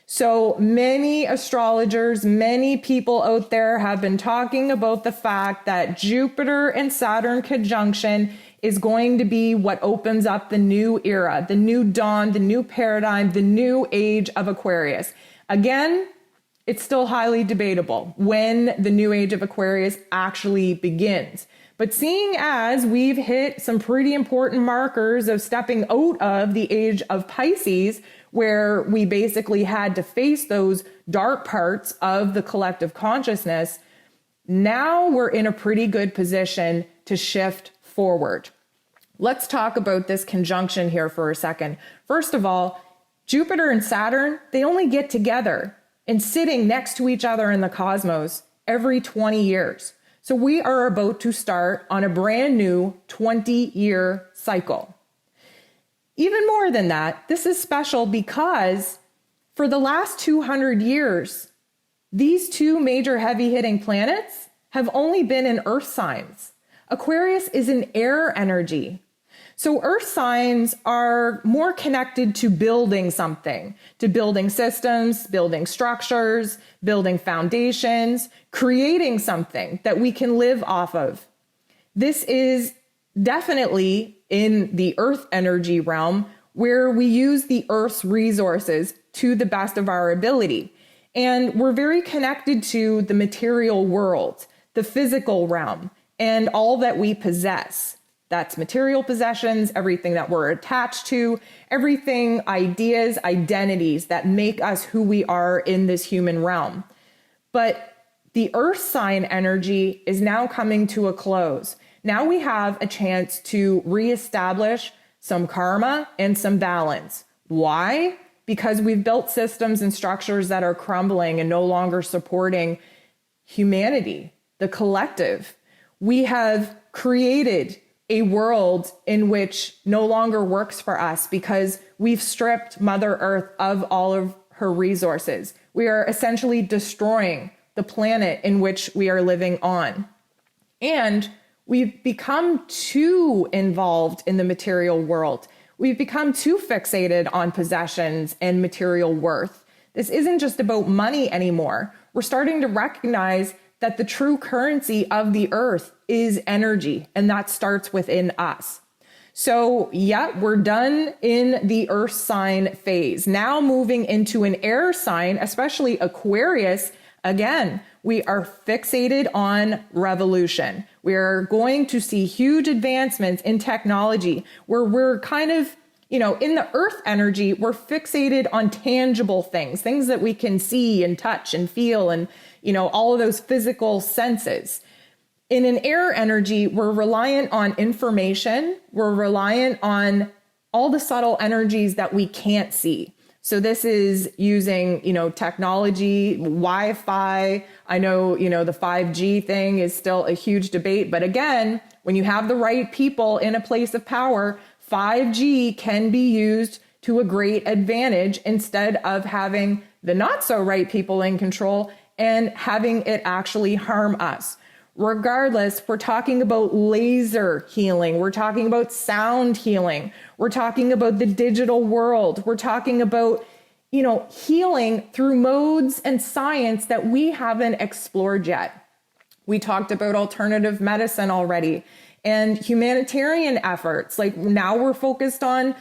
So many astrologers, many people out there have been talking about the fact that Jupiter and Saturn conjunction is going to be what opens up the new era, the new dawn, the new paradigm, the new age of Aquarius. Again, it's still highly debatable when the new age of Aquarius actually begins. But seeing as we've hit some pretty important markers of stepping out of the age of Pisces, where we basically had to face those dark parts of the collective consciousness, now we're in a pretty good position to shift forward. Let's talk about this conjunction here for a second. First of all, Jupiter and Saturn, they only get together and sitting next to each other in the cosmos every 20 years. So we are about to start on a brand new 20-year cycle. Even more than that, this is special because for the last 200 years, these two major heavy-hitting planets have only been in Earth signs. Aquarius is an air energy. So Earth signs are more connected to building something, to building systems, building structures, building foundations, creating something that we can live off of. This is definitely in the Earth energy realm where we use the Earth's resources to the best of our ability. And we're very connected to the material world, the physical realm, and all that we possess. That's material possessions, everything that we're attached to, everything, ideas, identities that make us who we are in this human realm. But the Earth sign energy is now coming to a close. Now we have a chance to reestablish some karma and some balance. Why? Because we've built systems and structures that are crumbling and no longer supporting humanity, the collective. We have created a world in which no longer works for us because we've stripped Mother Earth of all of her resources. We are essentially destroying the planet in which we are living on. And we've become too involved in the material world. We've become too fixated on possessions and material worth. This isn't just about money anymore. We're starting to recognize that the true currency of the earth is energy, and that starts within us. So yeah, we're done in the earth sign phase. Now moving into an air sign, especially Aquarius, again, we are fixated on revolution. We are going to see huge advancements in technology where we're kind of, in the earth energy, we're fixated on tangible things, things that we can see and touch and feel and, all of those physical senses. In an air energy, we're reliant on information. We're reliant on all the subtle energies that we can't see. So this is using, technology, Wi-Fi. I know, the 5G thing is still a huge debate. But again, when you have the right people in a place of power, 5G can be used to a great advantage instead of having the not so right people in control and having it actually harm us. Regardless, we're talking about laser healing. We're talking about sound healing. We're talking about the digital world. We're talking about, healing through modes and science that we haven't explored yet. We talked about alternative medicine already and humanitarian efforts. Like now we're focused on,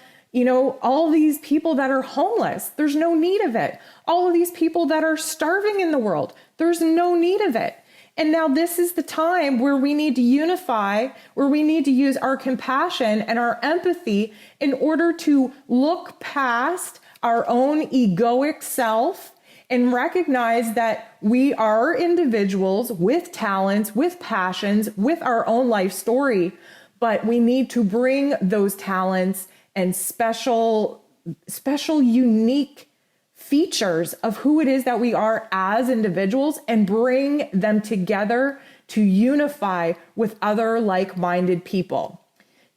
all these people that are homeless. There's no need of it. All of these people that are starving in the world. There's no need of it. And now this is the time where we need to unify, where we need to use our compassion and our empathy in order to look past our own egoic self and recognize that we are individuals with talents, with passions, with our own life story. But we need to bring those talents and special unique features of who it is that we are as individuals and bring them together to unify with other like-minded people.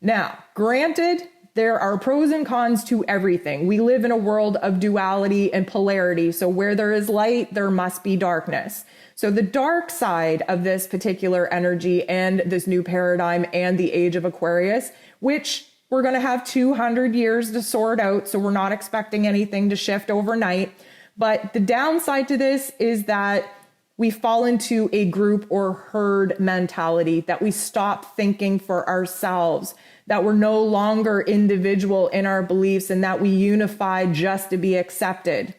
Now, granted, there are pros and cons to everything. We live in a world of duality and polarity. So where there is light, there must be darkness. So the dark side of this particular energy and this new paradigm and the age of Aquarius, which we're going to have 200 years to sort out, so we're not expecting anything to shift overnight. But the downside to this is that we fall into a group or herd mentality, that we stop thinking for ourselves, that we're no longer individual in our beliefs, and that we unify just to be accepted.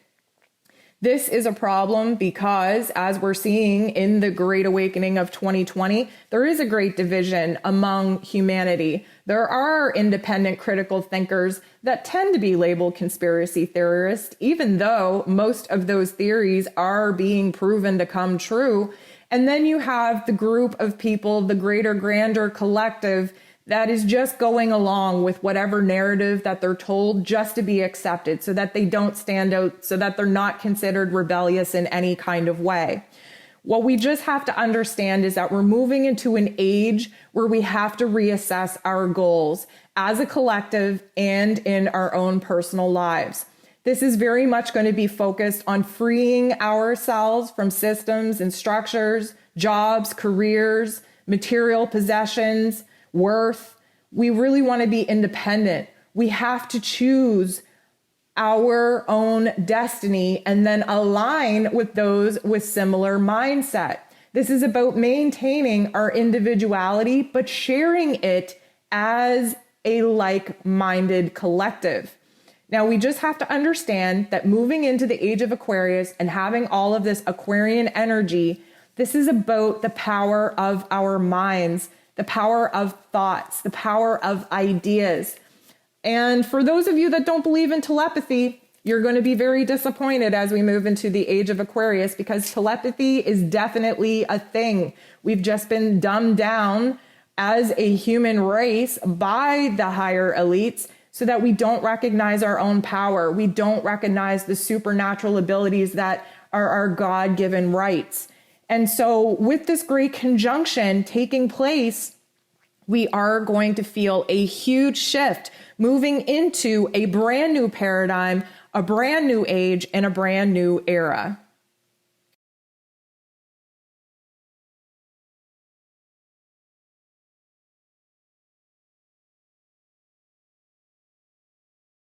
This is a problem because, as we're seeing in the Great Awakening of 2020, there is a great division among humanity. There are independent critical thinkers that tend to be labeled conspiracy theorists, even though most of those theories are being proven to come true. And then you have the group of people, the greater, grander collective, that is just going along with whatever narrative that they're told just to be accepted, so that they don't stand out, so that they're not considered rebellious in any kind of way. What we just have to understand is that we're moving into an age where we have to reassess our goals as a collective and in our own personal lives. This is very much going to be focused on freeing ourselves from systems and structures, jobs, careers, material possessions, worth. We really want to be independent. We have to choose our own destiny and then align with those with similar mindset. This is about maintaining our individuality, but sharing it as a like-minded collective. Now, we just have to understand that moving into the age of Aquarius and having all of this Aquarian energy, this is about the power of our minds, the power of thoughts, the power of ideas. And for those of you that don't believe in telepathy, you're going to be very disappointed as we move into the age of Aquarius, because telepathy is definitely a thing. We've just been dumbed down as a human race by the higher elites so that we don't recognize our own power. We don't recognize the supernatural abilities that are our God-given rights. And so with this great conjunction taking place, we are going to feel a huge shift moving into a brand new paradigm, a brand new age, and a brand new era.